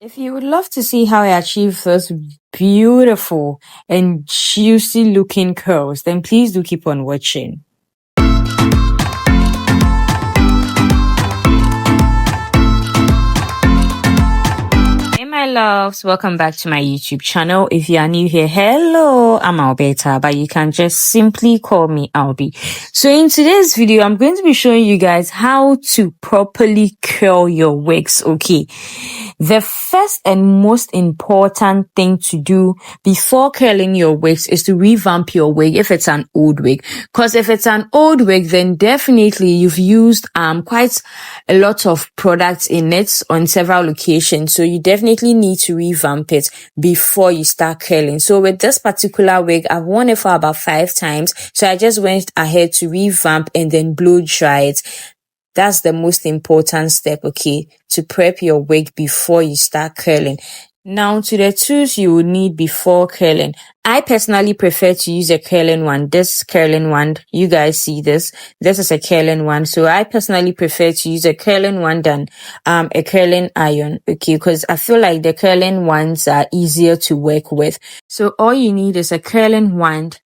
If you would love to see how I achieve those beautiful and juicy looking curls, then please do keep on watching. Hey my loves, welcome back to my YouTube channel. If you are new here, hello, I'm Alberta, but you can just simply call me Albie. So in today's video, I'm going to be showing you guys how to properly curl your wigs, okay? The first and most important thing to do before curling your wigs is to revamp your wig if it's an old wig. Because if it's an old wig, then definitely you've used quite a lot of products in it on several locations. So you definitely need to revamp it before you start curling. So with this particular wig, I've worn it for about 5 times. So I just went ahead to revamp and then blow dry it. That's the most important step, okay, to prep your wig before you start curling. Now to the tools you will need before curling. I personally prefer to use a curling wand. This curling wand, you guys see this. This is a curling wand. So I personally prefer to use a curling wand than a curling iron, okay, because I feel like the curling wands are easier to work with. So all you need is a curling wand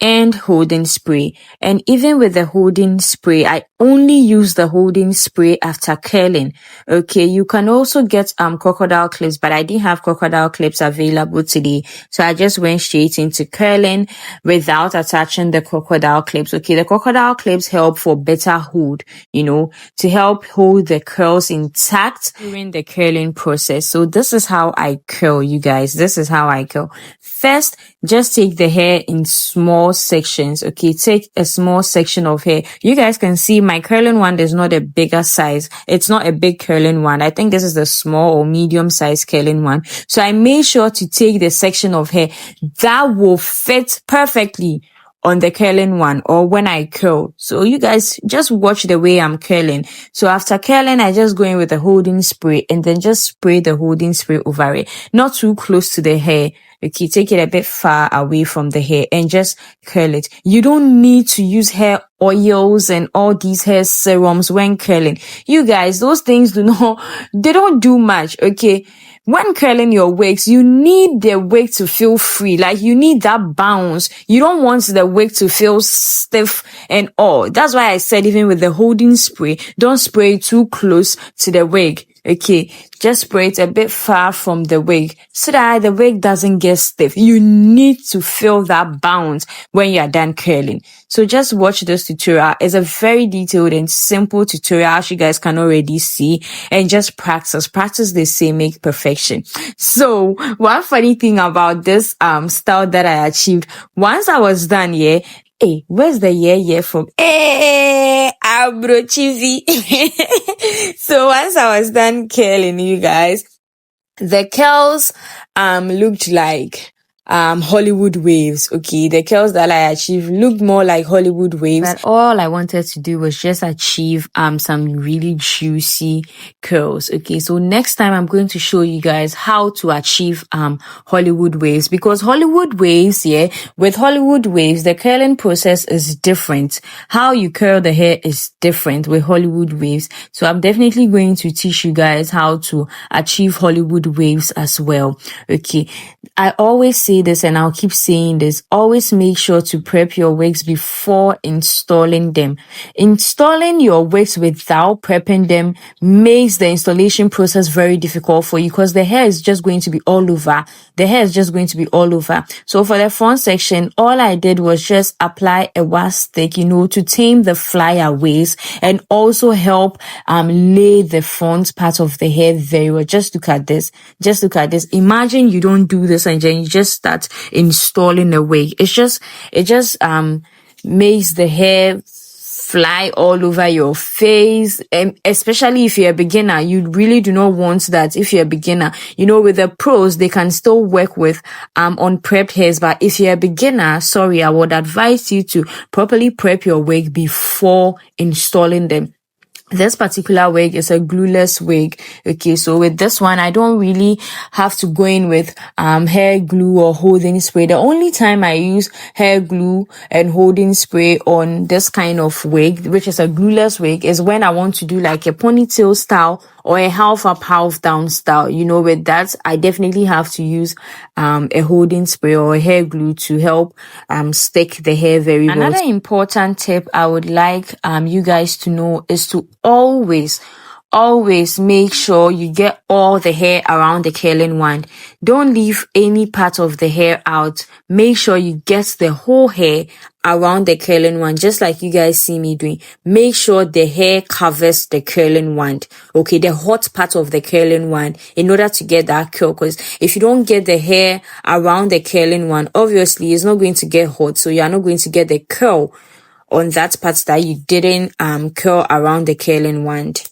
and holding spray. And even with the holding spray, I only use the holding spray after curling. Okay, you can also get crocodile clips, but I didn't have crocodile clips available today, so I just went straight into curling without attaching the crocodile clips. Okay, the crocodile clips help for better hold, you know, to help hold the curls intact during the curling process. So this is how I curl, you guys. This is how I curl. First, just take the hair in small sections. Okay, take a small section of hair. You guys can see my curling wand is not a bigger size. It's not a big curling wand. I think this is the small or medium size curling wand. So I made sure to take the section of hair that will fit perfectly on the curling one or when I curl. So you guys just watch the way I'm curling. So after curling, I just go in with a holding spray and then just spray the holding spray over it. Not too close to the hair. Okay, take it a bit far away from the hair and just curl it. You don't need to use hair oils and all these hair serums when curling. You guys, those things they don't do much, okay? When curling your wigs, you need the wig to feel free. Like you need that bounce. You don't want the wig to feel stiff and all. That's why I said even with the holding spray, don't spray too close to the wig. Okay, just spray it a bit far from the wig so that the wig doesn't get stiff. You need to feel that bounce when you are done curling. So just watch this tutorial. It's a very detailed and simple tutorial, as you guys can already see, and just practice. Practice, they say, make perfection. So one funny thing about this style that I achieved, once I was done, hey, where's the yeah from? Hey, Abro Cheesy. So once I was done curling, you guys, the curls looked like Hollywood waves. Okay, the curls that I achieved looked more like Hollywood waves, but all I wanted to do was just achieve some really juicy curls. Okay, so next time I'm going to show you guys how to achieve Hollywood waves, because Hollywood waves, with Hollywood waves the curling process is different. How you curl the hair is different with Hollywood waves. So I'm definitely going to teach you guys how to achieve Hollywood waves as well. Okay, I always say this and I'll keep saying this. Always make sure to prep your wigs before installing them. Installing your wigs without prepping them makes the installation process very difficult for you, because the hair is just going to be all over. The hair is just going to be all over. So for the front section, all I did was just apply a wax stick, to tame the flyaways and also help lay the front part of the hair very well. Just look at this. Just look at this. Imagine you don't do this and then you just start installing a wig. It just makes the hair fly all over your face, and especially if you're a beginner, you really do not want that. If you're a beginner, with the pros, they can still work with unprepped hairs, but if you're a beginner, sorry, I would advise you to properly prep your wig before installing them. This particular wig is a glueless wig. Okay, so with this one, I don't really have to go in with hair glue or holding spray. The only time I use hair glue and holding spray on this kind of wig, which is a glueless wig, is when I want to do like a ponytail style or a half up, half down style. You know, with that, I definitely have to use a holding spray or a hair glue to help stick the hair very well. Another important tip I would like you guys to know is to always make sure you get all the hair around the curling wand. Don't leave any part of the hair out. Make sure you get the whole hair around the curling wand, just like you guys see me doing. Make sure the hair covers the curling wand, okay, the hot part of the curling wand, in order to get that curl. Because if you don't get the hair around the curling wand, obviously it's not going to get hot, so you are not going to get the curl on that part that you didn't curl around the curling wand.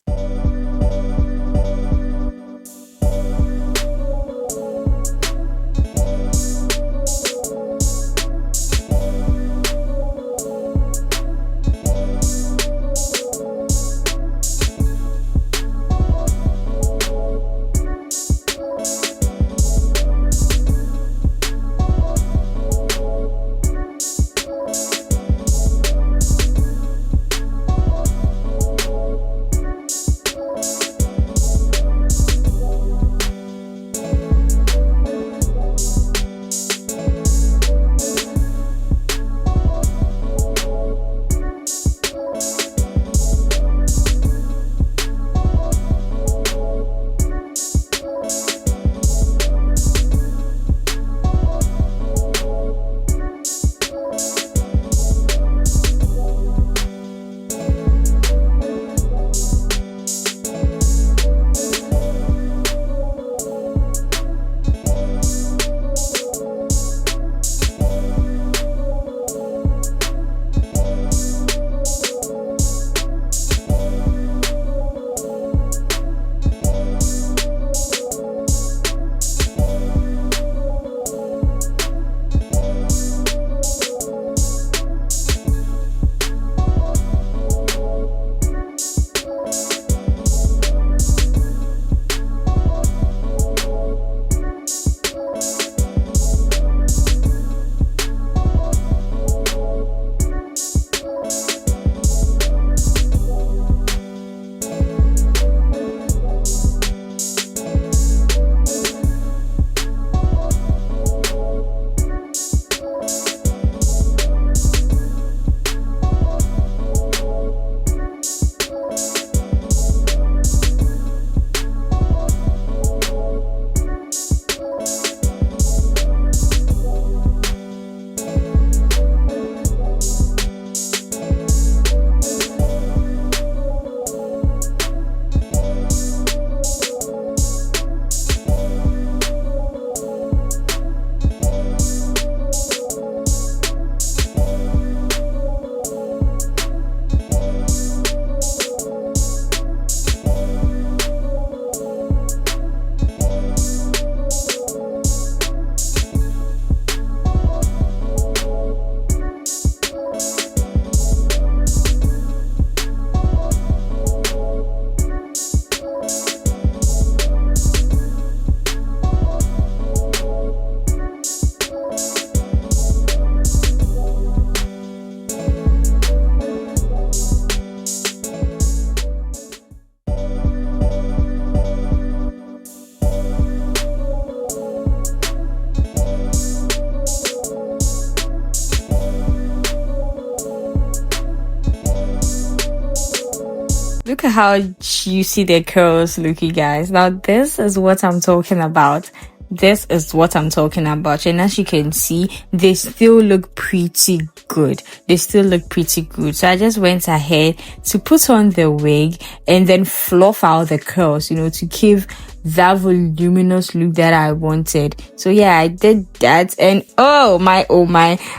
Look at how juicy the curls look, you guys. Now, this is what I'm talking about. This is what I'm talking about. And as you can see, they still look pretty good. They still look pretty good. So I just went ahead to put on the wig and then fluff out the curls, you know, to give that voluminous look that I wanted. So yeah, I did that. And oh my,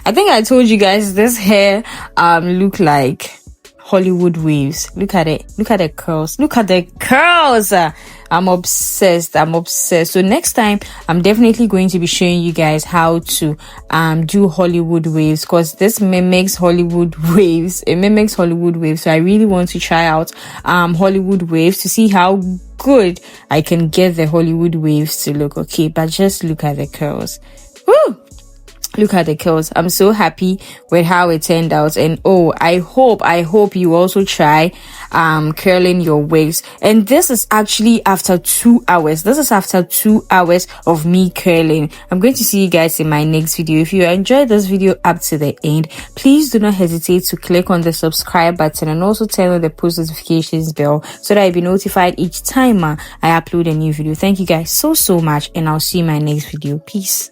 I think I told you guys this hair look like Hollywood waves. Look at it. Look at the curls. Look at the curls. I'm obsessed. So next time, I'm definitely going to be showing you guys how to do Hollywood waves, because this mimics Hollywood waves. It mimics Hollywood waves. So I really want to try out Hollywood waves to see how good I can get the Hollywood waves to look. Okay, but just look at the curls. Woo! look at the curls. I'm so happy with how it turned out. And oh, I hope you also try curling your wigs. And this is actually after 2 hours. This is after 2 hours of me curling. I'm going to see you guys in my next video. If you enjoyed this video up to the end, please do not hesitate to click on the subscribe button and also turn on the post notifications bell so that you'll be notified each time I upload a new video. Thank you guys so much, and I'll see you in my next video. Peace.